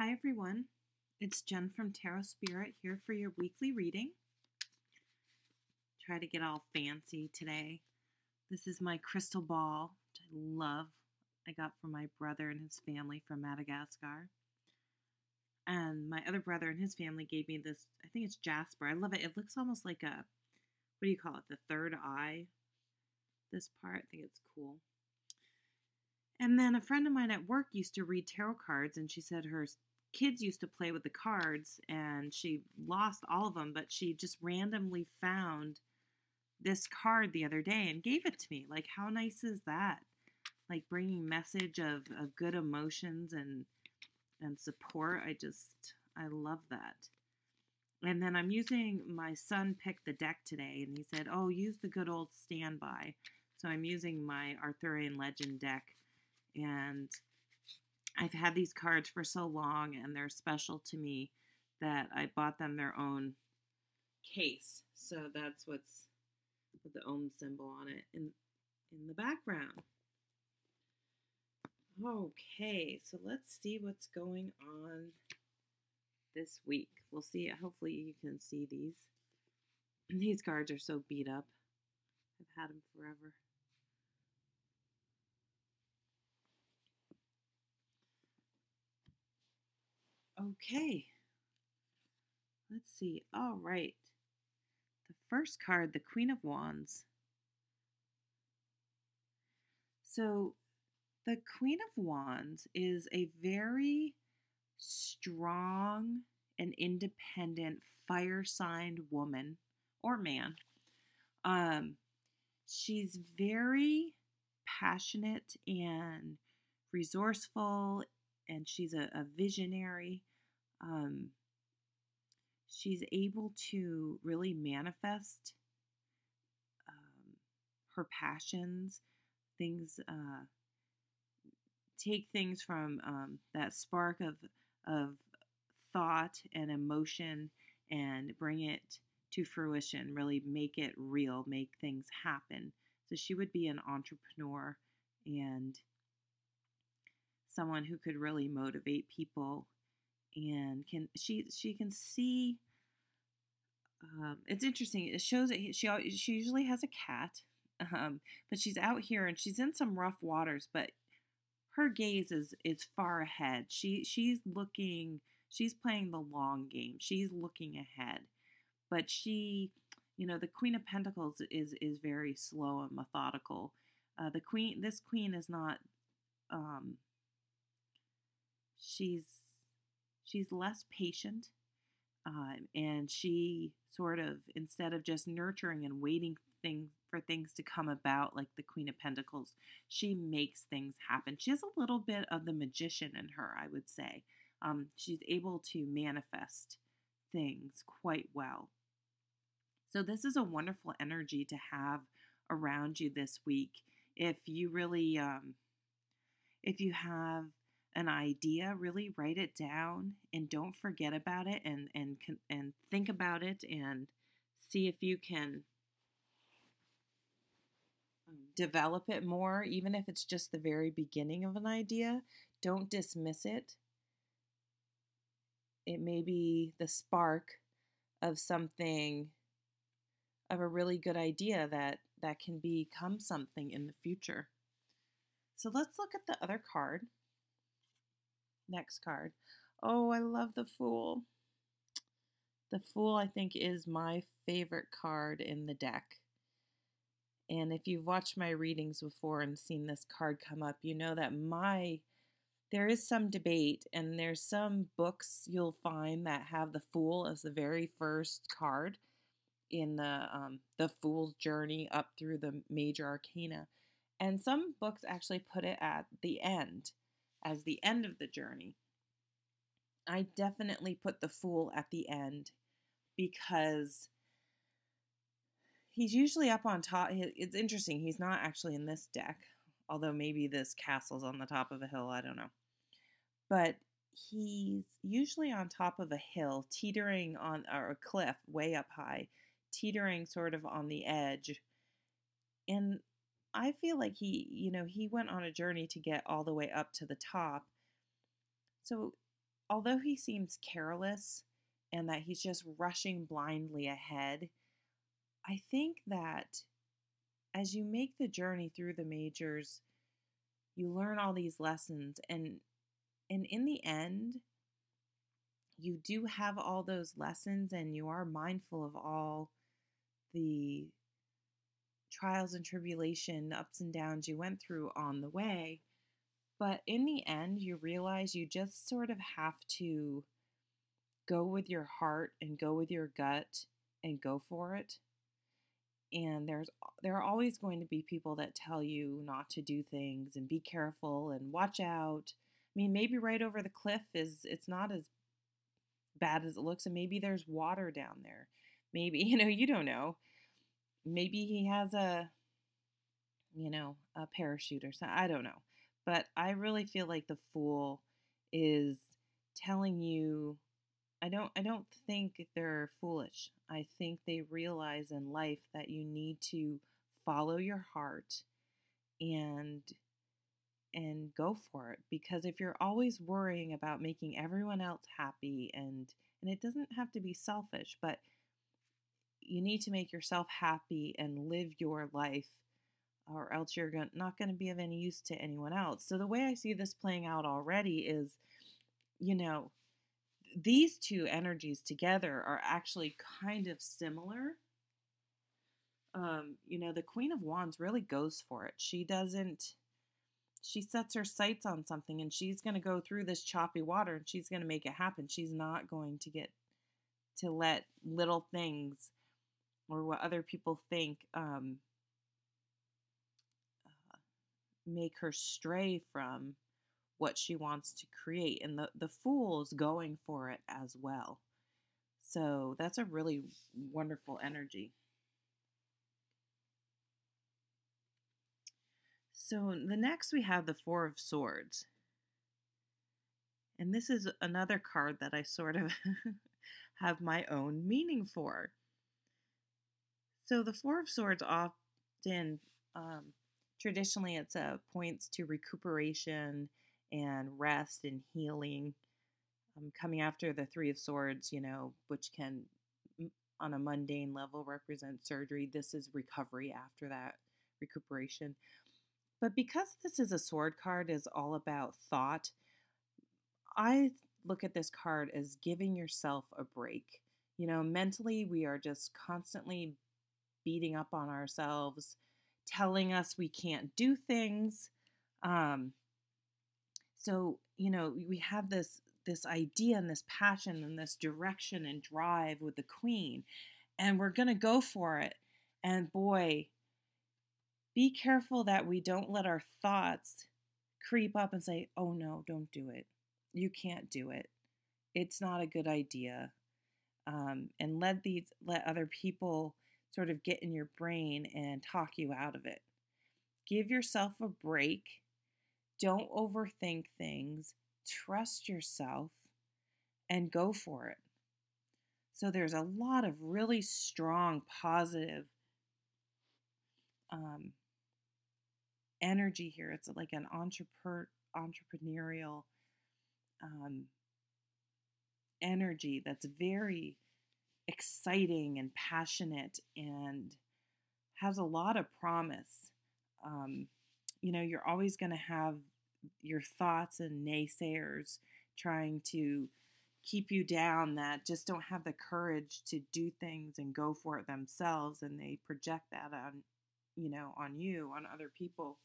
Hi everyone, it's Jen from Tarot Spirit here for your weekly reading. Try to get all fancy today. This is my crystal ball, which I love. I got from my brother and his family from Madagascar. And my other brother and his family gave me this, I think it's jasper. I love it. It looks almost like what do you call it? The third eye. This part, I think it's cool. And then a friend of mine at work used to read tarot cards, and she said her kids used to play with the cards, and she lost all of them, but she just randomly found this card the other day and gave it to me. Like, how nice is that? Like, bringing message of good emotions and support. I love that. And then my son picked the deck today, and he said, oh, use the good old standby. So I'm using my Arthurian Legend deck. And I've had these cards for so long, and they're special to me that I bought them their own case. So that's what's with the Om symbol on it in the background. Okay, so let's see what's going on this week. We'll see. Hopefully you can see these. These cards are so beat up. I've had them forever. Okay, let's see. All right. The first card, the Queen of Wands. So the Queen of Wands is a very strong and independent fire sign woman or man. She's very passionate and resourceful, and she's a visionary. She's able to really manifest her passions, things, take things from that spark of thought and emotion and bring it to fruition, really make it real, make things happen. So she would be an entrepreneur and someone who could really motivate people, and she can see. It's interesting. It shows that she usually has a cat, but she's out here and she's in some rough waters. But her gaze is far ahead. She's looking. She's playing the long game. She's looking ahead. But the Queen of Pentacles is very slow and methodical. This queen is not. She's less patient, and she sort of, instead of just nurturing and waiting for things to come about like the Queen of Pentacles, she makes things happen. She has a little bit of the magician in her, I would say. She's able to manifest things quite well. So this is a wonderful energy to have around you this week. If you really, if you have an idea, really write it down and don't forget about it, and think about it and see if you can develop it more, even if it's just the very beginning of an idea. Don't dismiss it. It may be the spark of something, of a really good idea that can become something in the future. So let's look at the other card. Next card. Oh, I love the Fool. The Fool, I think, is my favorite card in the deck. And if you've watched my readings before and seen this card come up, you know that there is some debate, and there's some books you'll find that have the Fool as the very first card in the Fool's journey up through the major arcana. And some books actually put it at the end, as the end of the journey. I definitely put the Fool at the end because he's usually up on top. It's interesting, he's not actually in this deck, although maybe this castle's on the top of a hill, I don't know. But he's usually on top of a hill, teetering on, or a cliff way up high, teetering sort of on the edge. And I feel like he went on a journey to get all the way up to the top. So although he seems careless and that he's just rushing blindly ahead, I think that as you make the journey through the majors, you learn all these lessons, and in the end, you do have all those lessons and you are mindful of all the trials and tribulation, ups and downs you went through on the way. But in the end, you realize you just sort of have to go with your heart and go with your gut and go for it. And there are always going to be people that tell you not to do things and be careful and watch out. I mean, maybe right over the cliff it's not as bad as it looks, and maybe there's water down there. Maybe, you don't know. Maybe he has a parachute or something. I don't know. But I really feel like the Fool is telling you, I don't think they're foolish. I think they realize in life that you need to follow your heart and go for it, because if you're always worrying about making everyone else happy, and it doesn't have to be selfish, but you need to make yourself happy and live your life, or else you're not going to be of any use to anyone else. So the way I see this playing out already is, you know, these two energies together are actually kind of similar. The Queen of Wands really goes for it. She sets her sights on something, and she's going to go through this choppy water, and she's going to make it happen. She's not going to get to let little things or what other people think make her stray from what she wants to create. And the Fool is going for it as well. So that's a really wonderful energy. So the next we have the Four of Swords. And this is another card that I sort of have my own meaning for. So the Four of Swords often, traditionally, it's points to recuperation and rest and healing. Coming after the Three of Swords, which can, on a mundane level, represent surgery. This is recovery after that, recuperation. But because this is a sword card, is all about thought, I look at this card as giving yourself a break. Mentally, we are just constantly beating up on ourselves, telling us we can't do things. So, we have this idea and this passion and this direction and drive with the Queen, and we're going to go for it. And boy, be careful that we don't let our thoughts creep up and say, oh no, don't do it. You can't do it. It's not a good idea. And let other people sort of get in your brain and talk you out of it. Give yourself a break. Don't overthink things. Trust yourself and go for it. So there's a lot of really strong, positive energy here. It's like an entrepreneurial energy that's very exciting and passionate and has a lot of promise. You're always going to have your thoughts and naysayers trying to keep you down, that just don't have the courage to do things and go for it themselves, and they project that on you, on other people.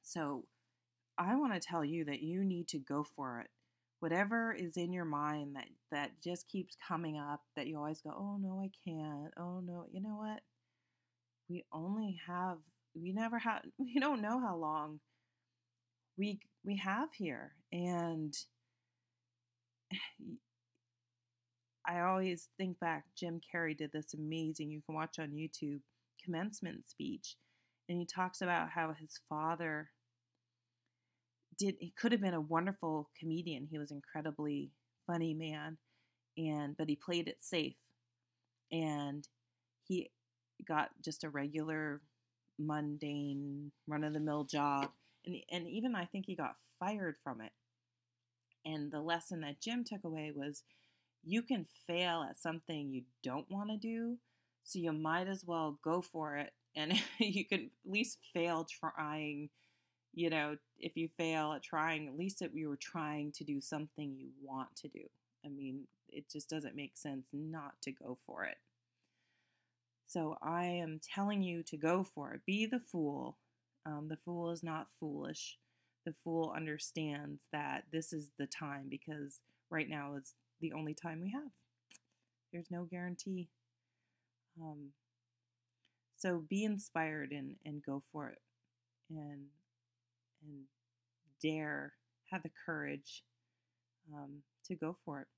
So I want to tell you that you need to go for it. Whatever is in your mind that just keeps coming up, that you always go, oh no, I can't. Oh no, you know what? We don't know how long we have here. And I always think back, Jim Carrey did this amazing, you can watch on YouTube, commencement speech. And he talks about how his father he could have been a wonderful comedian. He was an incredibly funny man, but he played it safe. And he got just a regular, mundane, run-of-the-mill job. and even I think he got fired from it. And the lesson that Jim took away was you can fail at something you don't want to do, so you might as well go for it. And you can at least fail trying. If you fail at trying, at least that you were trying to do something you want to do. I mean, it just doesn't make sense not to go for it. So I am telling you to go for it. Be the fool. The fool is not foolish. The fool understands that this is the time, because right now it's the only time we have. There's no guarantee. So be inspired and go for it, and dare, have the courage to go for it.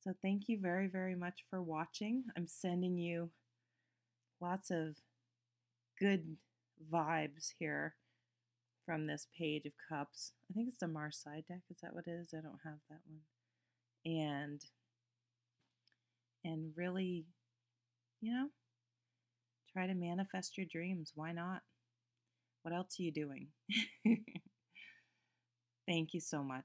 So thank you very, very much for watching. I'm sending you lots of good vibes here from this Page of Cups. I think it's the Marseille deck. Is that what it is? I don't have that one. And really, try to manifest your dreams. Why not? What else are you doing? Thank you so much.